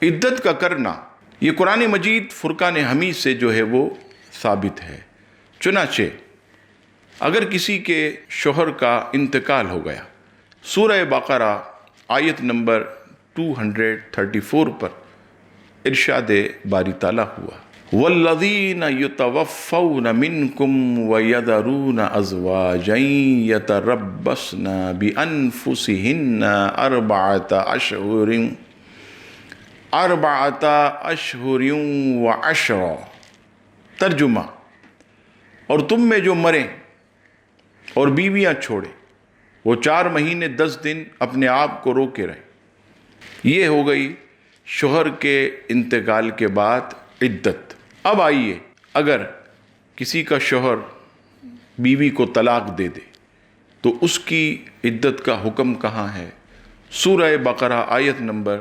عدت کا کرنا یہ قرآن مجید فرقان حمید سے جو ہے وہ ثابت ہے۔ چنانچہ اگر کسی کے شوہر کا انتقال ہو گیا، سورہ بقرہ آیت نمبر 234 پر ارشاد باری تعالیٰ ہوا، وَالَّذِينَ يُتَوَفَّوْنَ مِنْكُمْ وَيَذَرُونَ أَزْوَاجًا يَتَرَبَّصْنَ بِأَنفُسِهِنَّ أَرْبَعَةَ أَشْهُرٍ وَعَشْرًا۔ ترجمہ، اور تم میں جو مریں اور بیویاں چھوڑے وہ 4 مہینے 10 دن اپنے آپ کو روکے رہیں۔ یہ ہو گئی شوہر کے انتقال کے بعد عدت۔ اب آئیے، اگر کسی کا شوہر بیوی کو طلاق دے دے تو اس کی عدت کا حکم کہاں ہے؟ سورہ بقرہ آیت نمبر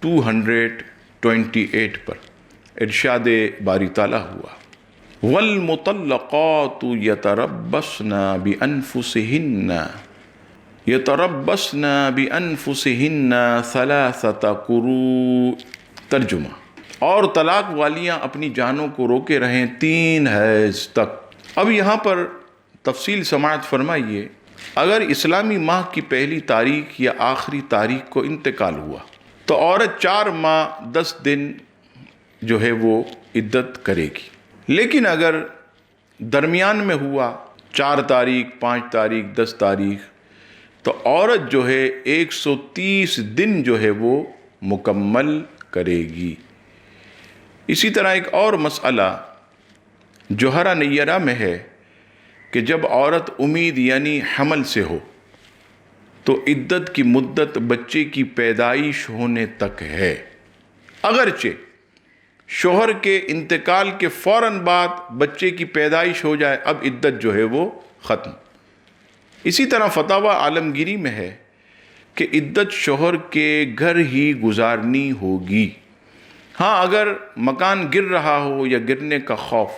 228 پر ارشاد باری تعالیٰ ہوا، وَالْمُطَلَّقَاتُ يَتَرَبَّصْنَ بِأَنفُسِهِنَّ ثَلَاثَةَ قُرُوءٍ۔ ترجمہ، اور طلاق والیاں اپنی جانوں کو روکے رہیں 3 حیض تک۔ اب یہاں پر تفصیل سماعت فرمائیے، اگر اسلامی ماہ کی پہلی تاریخ یا آخری تاریخ کو انتقال ہوا تو عورت 4 ماہ 10 دن جو ہے وہ عدت کرے گی، لیکن اگر درمیان میں ہوا 4 تاریخ 5 تاریخ 10 تاریخ تو عورت جو ہے 130 دن جو ہے وہ مکمل کرے گی۔ اسی طرح ایک اور مسئلہ جوہرہ نیرہ میں ہے کہ جب عورت امید یعنی حمل سے ہو تو عدت کی مدت بچے کی پیدائش ہونے تک ہے، اگرچہ شوہر کے انتقال کے فوراً بعد بچے کی پیدائش ہو جائے اب عدت جو ہے وہ ختم۔ اسی طرح فتاوی عالمگیری میں ہے کہ عدت شوہر کے گھر ہی گزارنی ہوگی۔ ہاں، اگر مکان گر رہا ہو یا گرنے کا خوف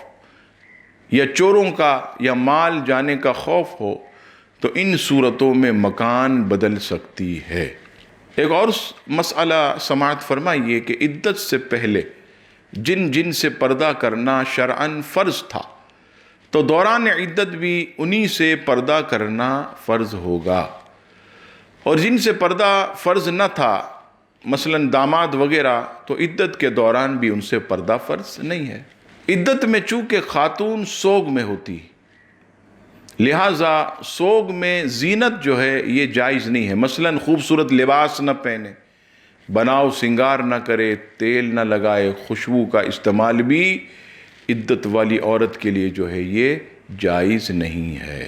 یا چوروں کا یا مال جانے کا خوف ہو تو ان صورتوں میں مکان بدل سکتی ہے۔ ایک اور مسئلہ سماعت فرمائیے کہ عدت سے پہلے جن سے پردہ کرنا شرعاً فرض تھا تو دوران عدت بھی انہی سے پردہ کرنا فرض ہوگا، اور جن سے پردہ فرض نہ تھا مثلاً داماد وغیرہ تو عدت کے دوران بھی ان سے پردہ فرض نہیں ہے۔ عدت میں چونکہ خاتون سوگ میں ہوتی لہٰذا سوگ میں زینت جو ہے یہ جائز نہیں ہے، مثلاً خوبصورت لباس نہ پہنے، بناؤ سنگار نہ کرے، تیل نہ لگائے، خوشبو کا استعمال بھی عدت والی عورت کے لیے جو ہے یہ جائز نہیں ہے۔